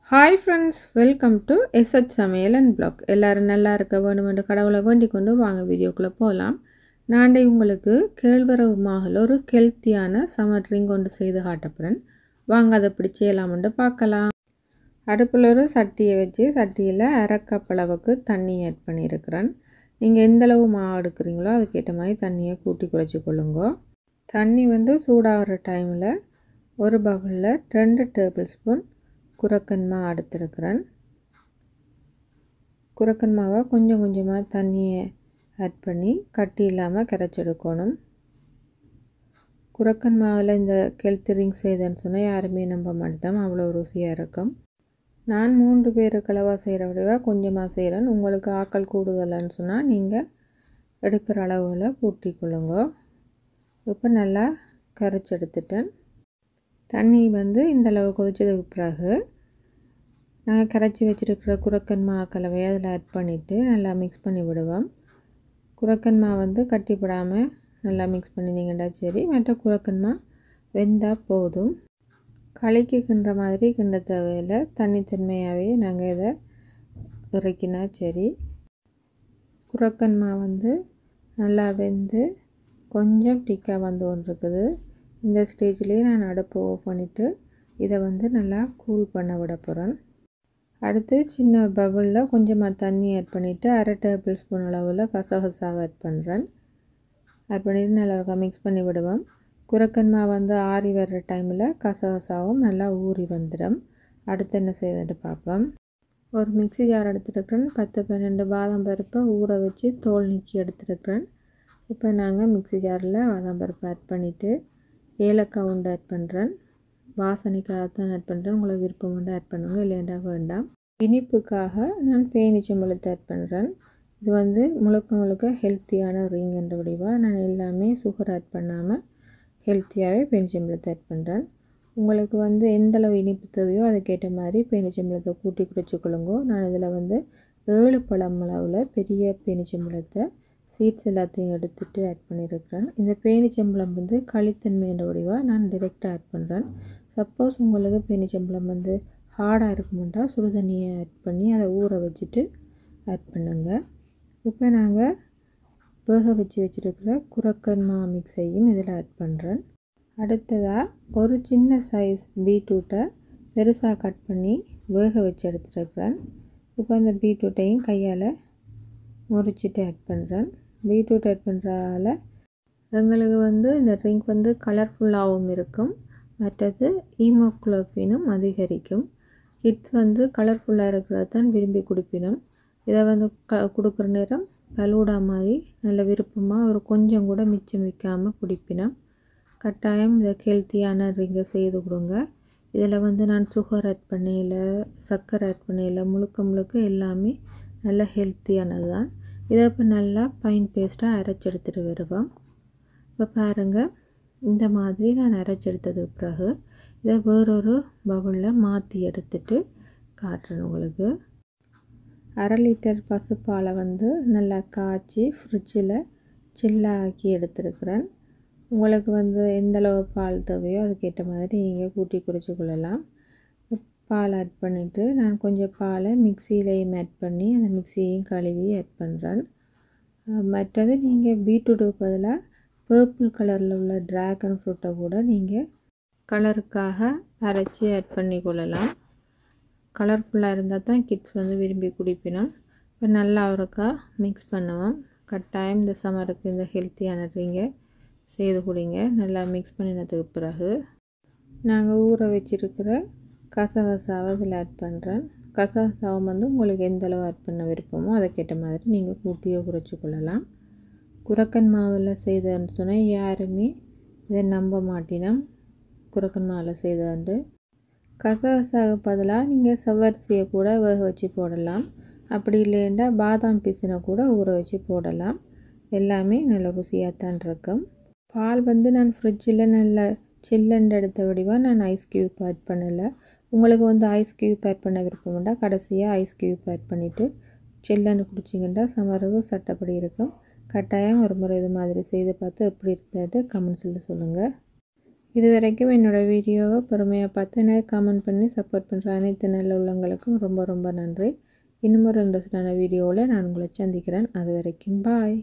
Hi friends, welcome to SH Samayal and blog. எல்லோரும் நல்லா இருக்க வேணுமென்று கடவுளை வேண்டிக் கொண்டு வாங்க வீடியோக்குள்ளே போகலாம். நான் உங்களுக்கு கேழ்வரகு மாவில் ஒரு ஹெல்த்தியான சம்மர் ட்ரிங்க் கொண்டு செய்து காட்டப்படுறேன். வாங்க அதை எப்படி செய்யலாம்னு பார்க்கலாம். அடுப்பில் ஒரு சட்டியை வச்சு சட்டியில் அரை கப் அளவுக்கு தண்ணி ஆட் பண்ணியிருக்கிறேன். நீங்கள் எந்தளவு மாவு எடுக்கிறீங்களோ அதுக்கேற்ற மாதிரி தண்ணியை கூட்டி குறைச்சி கொள்ளுங்க. தண்ணி சூடாகிற டைமில் ஒரு பவுலில் 2 டேபிள் ஸ்பூன் குரக்கன் மாவு எடுத்துருக்கிறேன். குரக்கன் மாவை கொஞ்சம் கொஞ்சமாக தண்ணியை ஆட் பண்ணி கட்டி இல்லாமல் கரைச்செடுக்கணும். குரக்கன் மாவில் இந்த ஹெல்த் ட்ரிங்க் செய்தேன்னு சொன்னால் யாருமே நம்ப மாட்டோம், அவ்வளோ ருசியாக இருக்கும். நான் 3 பேருக்கு அளவாக செய்கிற விடவா கொஞ்சமாக செய்கிறேன். உங்களுக்கு ஆக்கள் கூடுதலான்னு சொன்னால் நீங்கள் எடுக்கிற அளவில் கூட்டி கொள்ளுங்க. இப்போ நல்லா கரைச்செடுத்துட்டேன். தண்ணி இந்த அளவு கொதிச்சதுக்கு பிறகு நாங்கள் கரைச்சி வச்சுருக்கிற குரக்கன் மாவு கலவையை அதில் ஆட் பண்ணிவிட்டு நல்லா மிக்ஸ் பண்ணி விடுவோம். குரக்கன் மாவு கட்டிப்படாமல் நல்லா மிக்ஸ் பண்ணினீங்கன்னா சரி. மற்ற குரக்கன் மாவு வெந்தால் போதும். களிக்கு கிண்டுற மாதிரி கிண்ட தேவையில்லை, தண்ணித்தன்மையாகவே நாங்கள் இதை இறக்கினா சரி. குரக்கன் மாவு நல்லா வெந்து கொஞ்சம் டிக்காக வந்து கொண்டிருக்குது. இந்த ஸ்டேஜ்லேயே நான் அடுப்பை ஆஃப் பண்ணிவிட்டு இதை நல்லா கூல் பண்ண விட போகிறேன். அடுத்து சின்ன பவுலில் கொஞ்சமாக தண்ணி ஆட் பண்ணிவிட்டு அரை டேபிள் ஸ்பூன் அளவில் கசகசாவை ஆட் பண்ணுறேன். ஆட் பண்ணிவிட்டு நல்லா மிக்ஸ் பண்ணி விடுவோம். குரக்கன் மாவு ஆறி வர்ற டைமில் கசகசாவும் நல்லா ஊறி வந்துடும். அடுத்து என்ன செய்வது பார்ப்போம். ஒரு மிக்ஸி ஜார் எடுத்துருக்கிறேன். 10-12 பாதாம் பருப்பை ஊற வச்சு தோல் நீக்கி எடுத்துருக்கிறேன். இப்போ நாங்கள் மிக்ஸி ஜாரில் பாதாம் பருப்பை ஆட் பண்ணிவிட்டு ஏலக்காய் உண்டு ஆட் பண்ணுறேன். வாசனைக்காகத்தான் ஆட் பண்ணுறேன். உங்களுக்கு விருப்பம் உண்டு ஆட் பண்ணுங்க, இல்லைண்டா வேண்டாம். இனிப்புக்காக நான் பேரிச்சம்பழத்தை ஆட் பண்ணுறேன். இது முழுக்க ஹெல்த்தியான ட்ரிங்க் என்ற வடிவாக நான் எல்லாமே சுகர் ஆட் பண்ணாமல் ஹெல்த்தியாகவே பேரிச்சம்பழத்தை ஆட் பண்ணுறேன். உங்களுக்கு எந்தளவு இனிப்பு தேவையோ அதுக்கேற்ற மாதிரி பேரிச்சம்பழத்தை கூட்டி குறைச்சிக்கொள்ளுங்க. நான் இதில் 7 பழம் அளவில் பெரிய பேரிச்சம்பழத்தை சீட்ஸ் எல்லாத்தையும் எடுத்துகிட்டு ஆட் பண்ணியிருக்கிறேன். இந்த பேரிச்சம்பழம் களித்தன்மை என்ற வடிவாக நான் டிரெக்டாக ஆட் பண்ணுறேன். சப்போஸ் உங்களுக்கு பேரிச்சம்பழம் ஹார்டாக இருக்குமெண்டா சுடு தண்ணியை ஆட் பண்ணி அதை ஊற வச்சுட்டு ஆட் பண்ணுங்க. இப்போ நாங்கள் வேக வச்சு வச்சுருக்கிற குரக்கன் மாவு மிக்ஸையும் இதில் ஆட் பண்ணுறேன். அடுத்ததாக ஒரு சின்ன சைஸ் பீட்ரூட்டை பெருசாக கட் பண்ணி வேக வச்சு எடுத்துருக்கிறேன். இப்போ அந்த பீட்ரூட்டையும் கையால் முறிச்சிட்டு ஆட் பண்ணுறேன். பீட்ரூட் ஆட் பண்ணுறதால எங்களுக்கு இந்த ட்ரிங்க் கலர்ஃபுல்லாகவும் இருக்கும், மற்றது ஹீமோகுளோபினும் அதிகரிக்கும். கிட்ஸ் கலர்ஃபுல்லாக இருக்கிறது தான் விரும்பி குடிப்பினும். இதை கொடுக்குற நேரம் பலூடா மாதிரி நல்ல விருப்பமாக ஒரு கொஞ்சம் கூட மிச்சம் வைக்காமல் குடிப்பினோம். கட்டாயம் இதை ஹெல்த்தியான ட்ரிங்கை செய்து கொடுங்க. இதில் நான் சுகர் ஆட் பண்ணல, சர்க்கரை ஆட் பண்ணல, முழுக்க எல்லாமே நல்ல ஹெல்த்தியானது தான். இதை இப்போ நல்லா ஃபைன் பேஸ்ட்டாக அரைச்செடுத்துட்டு வருவோம். இப்போ பாருங்கள், இந்த மாதிரி நான் அரைச்செடுத்ததுக்கு பிறகு இதை வேறொரு பவுலில் மாற்றி எடுத்துட்டு காட்டுறேன் உங்களுக்கு. 1/2 லிட்டர் பசுப்பாலை நல்லா காய்ச்சி ஃப்ரிட்ஜில் சில்லாக்கி எடுத்துருக்கிறேன். உங்களுக்கு எந்தளவு பால் தேவையோ அதுக்கேற்ற மாதிரி நீங்கள் கூட்டி குறைச்சி கொள்ளலாம். பால் ஆட் பண்ணிவிட்டு நான் கொஞ்சம் பாலை மிக்சியிலையும் ஆட் பண்ணி அந்த மிக்சியையும் கழுவி ஆட் பண்ணுறேன். மற்றது நீங்கள் பீட்ரூட்டுக்கு பதிலாக பர்பிள் கலரில் உள்ள ட்ராகன் ஃப்ரூட்டை கூட நீங்கள் கலருக்காக அரைச்சி ஆட் பண்ணி கொள்ளலாம். கலர்ஃபுல்லாக இருந்தால் தான் கிட்ஸ் விரும்பி குடிப்பினோம். இப்போ நல்லா அவருக்கா மிக்ஸ் பண்ணுவோம். கட்டாயம் இந்த சம்மருக்கு இந்த ஹெல்த்தியான ட்ரிங்கை செய்து கொடுங்க. நல்லா மிக்ஸ் பண்ணினதுக்கு பிறகு நாங்கள் ஊற வச்சுருக்கிற கசகசாவை இதில் ஆட் பண்ணுறேன். கசகசாவை உங்களுக்கு எந்தளவு ஆட் பண்ண விருப்பமோ அதுக்கேற்ற மாதிரி நீங்கள் கூட்டியோ குறைச்சி கொள்ளலாம். குரக்கன் மாவில் செய்தன்னு சொன்னால் யாருமே இதை நம்ப மாட்டினோம், குரக்கன் மாவில் செய்தாண்டு. கசகசாவுக்கு பதிலாக நீங்கள் செவ்வரிசியை கூட வேக வச்சு போடலாம். அப்படி இல்லைன்னா பாதாம் பீஸினை கூட ஊற வச்சு போடலாம். எல்லாமே நல்ல ருசியாகத்தான் இருக்கும். பால் நான் ஃப்ரிட்ஜில் நல்ல சில்லண்டு எடுத்த வடிவாக நான் ஐஸ் க்யூப் ஆட் பண்ணலை. உங்களுக்கு ஐஸ் க்யூப் ஆட் பண்ண விருப்பம்ண்டா கடைசியாக ஐஸ் க்யூப் ஆட் பண்ணிவிட்டு சில்லண்டு குடிச்சிங்கன்னா சமருக்கு சட்டப்படி இருக்கும். கட்டாயம் ஒரு முறை இது மாதிரி செய்து பார்த்து எப்படி இருந்தது கமெண்ட்ஸில் சொல்லுங்கள். இது வரைக்கும் என்னோடய வீடியோவை பொறுமையாக பார்த்து எனக்கு கமெண்ட் பண்ணி சப்போர்ட் பண்ணுற அனைத்து நல்ல உள்ளங்களுக்கும் ரொம்ப ரொம்ப நன்றி. இன்னும் ஒரு இன்ட்ரெஸ்டான வீடியோவில் நான் உங்களை சந்திக்கிறேன். அது வரைக்கும் பாய்.